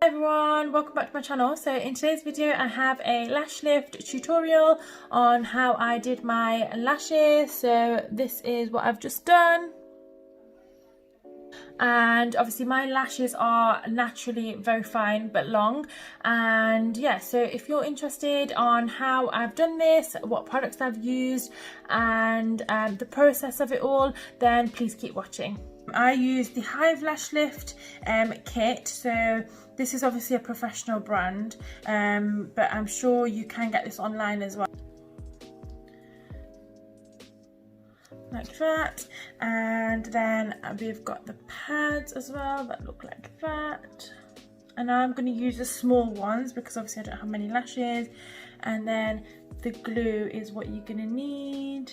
Hi everyone, welcome back to my channel. So in today's video I have a lash lift tutorial on how I did my lashes. So this is what I've just done. And obviously my lashes are naturally very fine but long, and yeah, so if you're interested on how I've done this, what products I've used, and the process of it all, then please keep watching. I use the HIVE lash lift kit. So this is obviously a professional brand, but I'm sure you can get this online as well. Like that, and then we've got the pads as well that look like that, and I'm going to use the small ones because obviously I don't have many lashes. And then the glue is what you're going to need,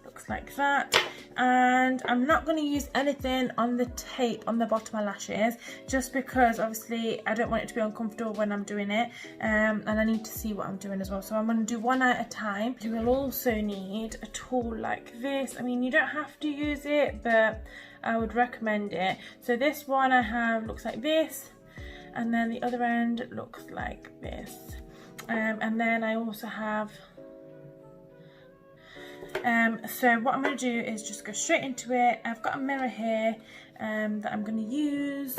looks like that. And I'm not going to use anything on the tape on the bottom of my lashes, just because obviously I don't want it to be uncomfortable when I'm doing it, and I need to see what I'm doing as well. So I'm going to do one at a time. You will also need a tool like this. I mean, you don't have to use it, but I would recommend it. So this one I have looks like this, and then the other end looks like this, and then I also have so what I'm going to do is just go straight into it. I've got a mirror here that I'm going to use.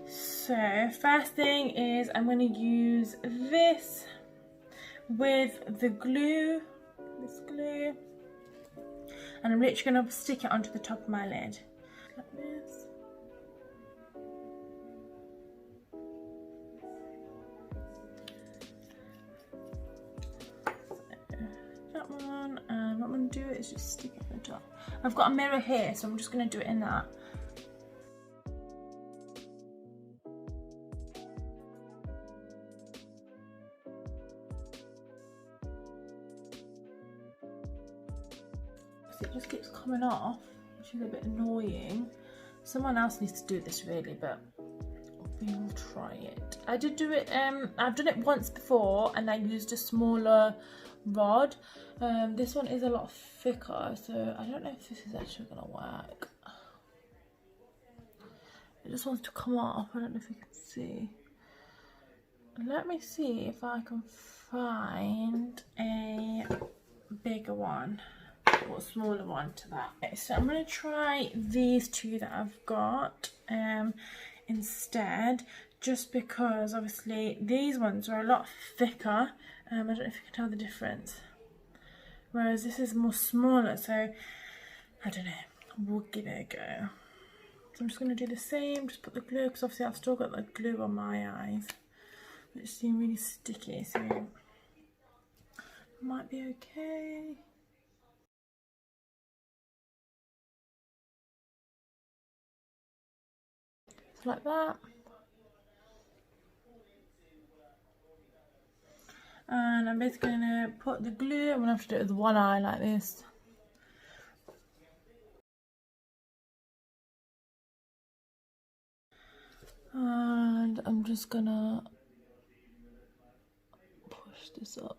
So first thing is I'm going to use this with the glue, this glue, and I'm literally going to stick it onto the top of my lid like this. That one, and what I'm going to do is just stick it on the top. I've got a mirror here, so I'm just going to do it in that. It just keeps coming off, which is a bit annoying. Someone else needs to do this really, but we will try it. I did do it, I've done it once before and I used a smaller rod. This one is a lot thicker, so I don't know if this is actually gonna work. It just wants to come off. I don't know if you can see. Let me see if I can find a bigger one or a smaller one to that. Okay, so I'm gonna try these two that I've got instead, just because obviously these ones are a lot thicker. I don't know if you can tell the difference, whereas this is more smaller, so I don't know, we'll give it a go. So I'm just going to do the same, just put the glue, because obviously I've still got the glue on my eyes, which seem really sticky, so it might be okay. So like that. And I'm basically going to put the glue, I'm going to have to do it with one eye like this. And I'm just going to push this up.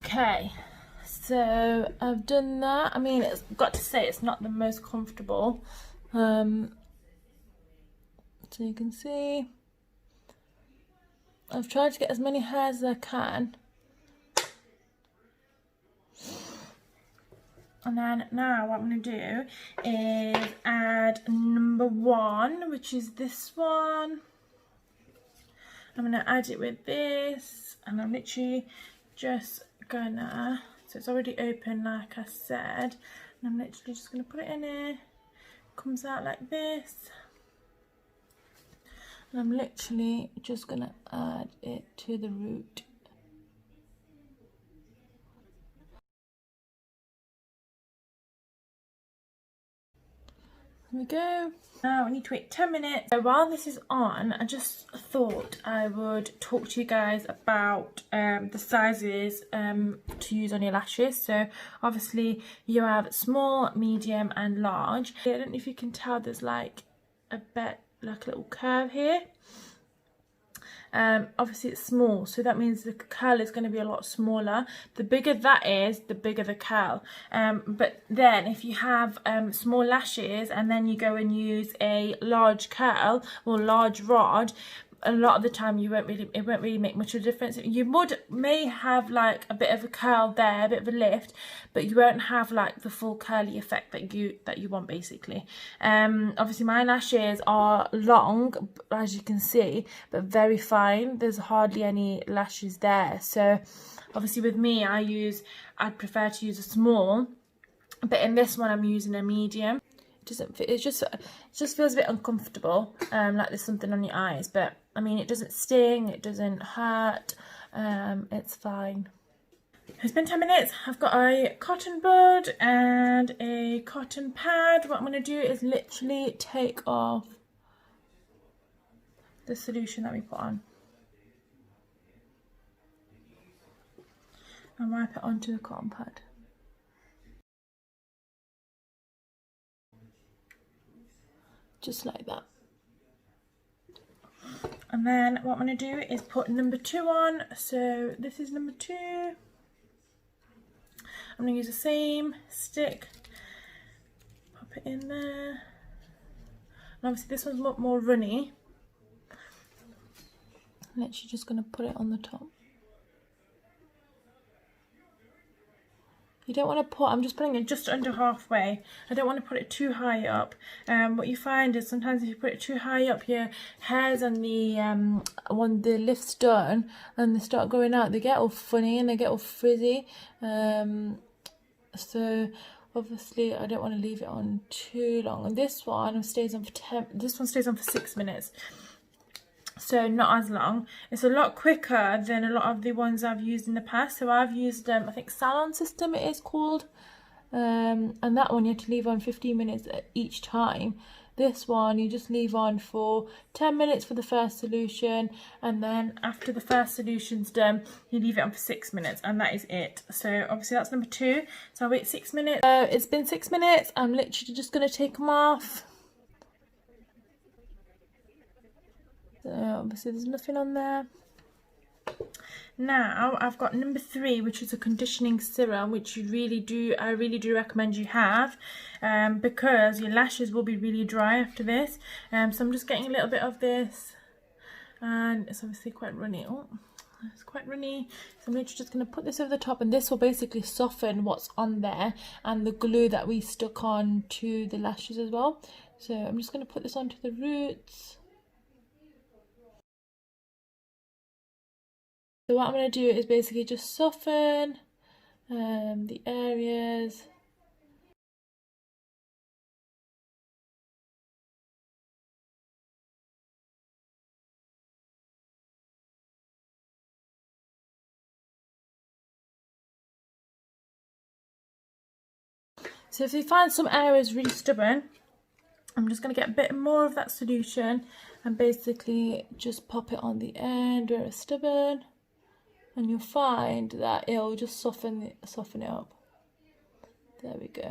Okay, so I've done that. I mean, it's got to say it's not the most comfortable. So you can see I've tried to get as many hairs as I can. And then now what I'm going to do is add number one, which is this one. I'm going to add it with this, and I'm literally just gonna, so it's already open like I said, and I'm literally just gonna put it in here. Comes out like this, and I'm literally just gonna add it to the root. There we go. Now we need to wait 10 minutes. So while this is on, I just thought I would talk to you guys about the sizes to use on your lashes. So obviously you have small, medium and large. I don't know if you can tell, there's like a bit like a little curve here. Obviously it's small, so that means the curl is going to be a lot smaller. The bigger that is, the bigger the curl. But then if you have small lashes and then you go and use a large curl or large rod, a lot of the time it won't really make much of a difference. You may have like a bit of a curl there, a bit of a lift, but you won't have like the full curly effect that you want basically. Obviously my lashes are long, as you can see, but very fine. There's hardly any lashes there. So obviously with me, I'd prefer to use a small, but in this one I'm using a medium. Doesn't fit, it just feels a bit uncomfortable, like there's something on your eyes, but I mean it doesn't sting, it doesn't hurt, it's fine. It's been 10 minutes. I've got a cotton bud and a cotton pad. What I'm going to do is literally take off the solution that we put on and wipe it onto the cotton pad. Just like that. And then what I'm going to do is put number 2 on. So this is number 2. I'm going to use the same stick, pop it in there. And obviously this one's a lot more runny. I'm literally just going to put it on the top. You don't want to put, I'm just putting it just under halfway. I don't want to put it too high up. What you find is sometimes if you put it too high up, your hairs and when the lift's done and they start going out, they get all funny and they get all frizzy. So obviously I don't want to leave it on too long. And this one stays on for 6 minutes. So not as long. It's a lot quicker than a lot of the ones I've used in the past. So I've used I think Salon System it is called, and that one you have to leave on 15 minutes each time. This one you just leave on for 10 minutes for the first solution, and then after the first solution's done you leave it on for 6 minutes, and that is it. So obviously that's number 2. So I'll wait 6 minutes. It's been 6 minutes. I'm literally just going to take them off. Obviously there's nothing on there. Now I've got number 3, which is a conditioning serum, which I really do recommend you have, because your lashes will be really dry after this. So I'm just getting a little bit of this, and it's obviously quite runny. Oh, it's quite runny. So I'm literally just going to put this over the top, and this will basically soften what's on there and the glue that we stuck on to the lashes as well. So I'm just going to put this onto the roots. So what I'm going to do is basically just soften the areas. So if you find some areas really stubborn, I'm just going to get a bit more of that solution and basically just pop it on the end where it's stubborn. And you'll find that it'll just soften it up. There we go.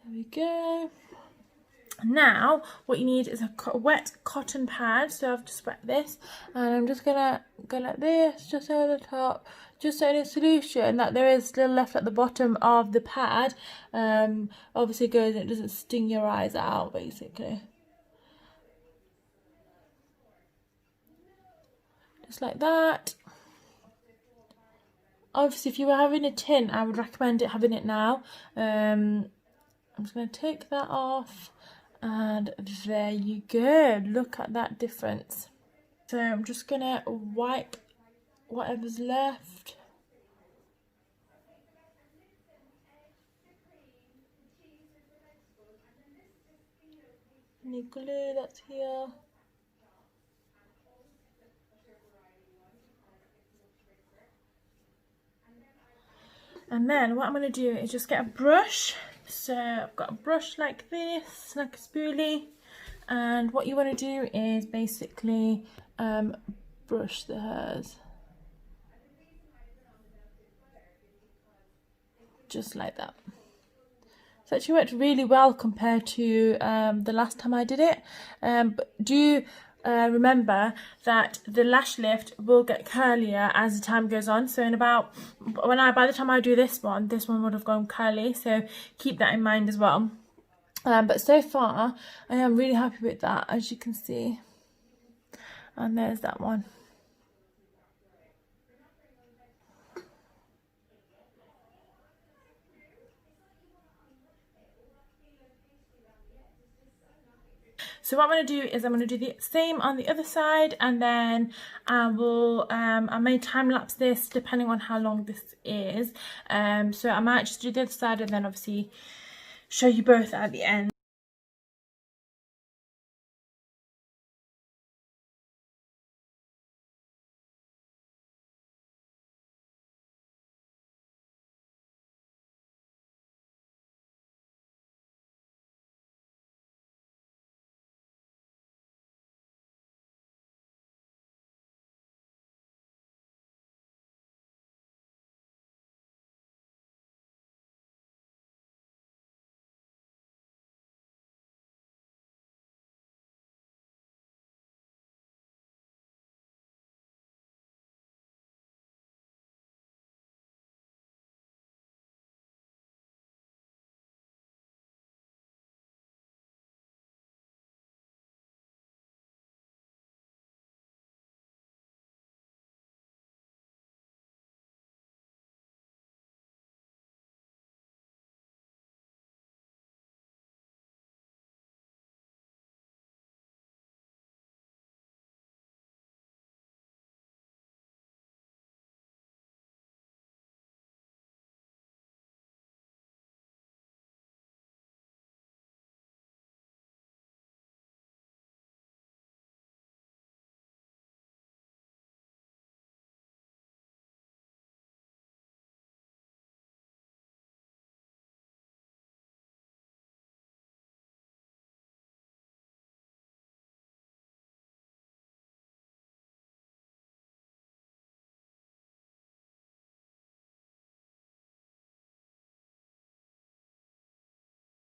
There we go. Now what you need is a wet cotton pad. So I've just wet this, and I'm just gonna go like this, just over the top, just so any solution that there is still left at the bottom of the pad obviously goes and it doesn't sting your eyes out basically. Just like that. Obviously if you were having a tin, I would recommend having it now. I'm just going to take that off, and there you go. Look at that difference. So I'm just going to wipe whatever's left. Any glue that's here. And then what I'm going to do is just get a brush. So I've got a brush like this, like a spoolie. And what you want to do is basically brush the hairs. Just like that. It's actually worked really well compared to the last time I did it. But do remember that the lash lift will get curlier as the time goes on. So by the time I do this one would have gone curly. So keep that in mind as well. But so far, I am really happy with that, as you can see. And there's that one. So what I'm going to do is I'm going to do the same on the other side, and then I may time lapse this depending on how long this is. So I might just do the other side and then obviously show you both at the end.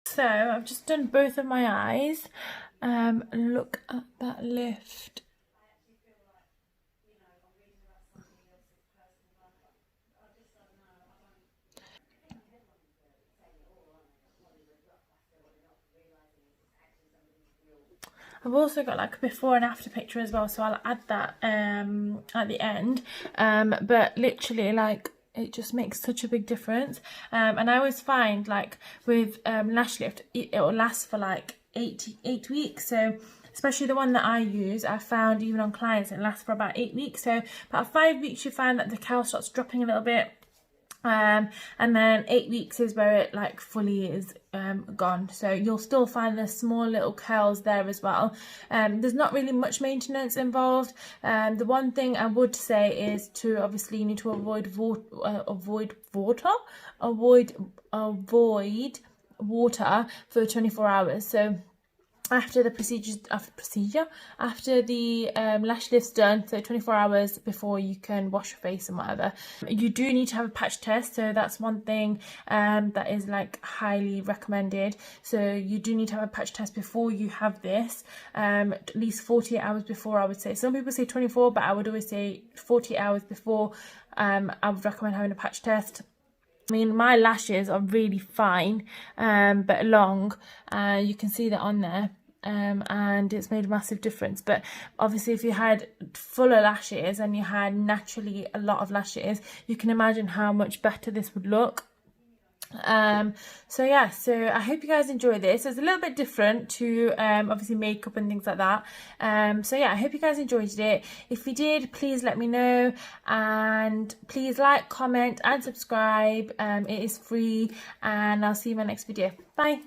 So I've just done both of my eyes. Look at that lift. I've also got like a before and after picture as well, so I'll add that at the end. But literally, like, it just makes such a big difference. And I always find, like, with lash lift, it will last for like 8 weeks. So especially the one that I use, I found even on clients it lasts for about 8 weeks. So about 5 weeks you find that the curl starts dropping a little bit. And then 8 weeks is where it like fully is gone. So you'll still find the small little curls there as well. There's not really much maintenance involved. The one thing I would say is to obviously you need to avoid water for 24 hours. So after the after the lash lift's done, so 24 hours before you can wash your face and whatever, you do need to have a patch test. So that's one thing that is like highly recommended. So you do need to have a patch test before you have this, at least 48 hours before, I would say. Some people say 24, but I would always say 48 hours before. I would recommend having a patch test. I mean, my lashes are really fine, but long. You can see that on there. And it's made a massive difference. But obviously if you had fuller lashes and you had naturally a lot of lashes, you can imagine how much better this would look. So yeah, so I hope you guys enjoy this. It's a little bit different to obviously makeup and things like that. So yeah, I hope you guys enjoyed it. If you did, please let me know, and please like, comment and subscribe. It is free, and I'll see you in my next video. Bye.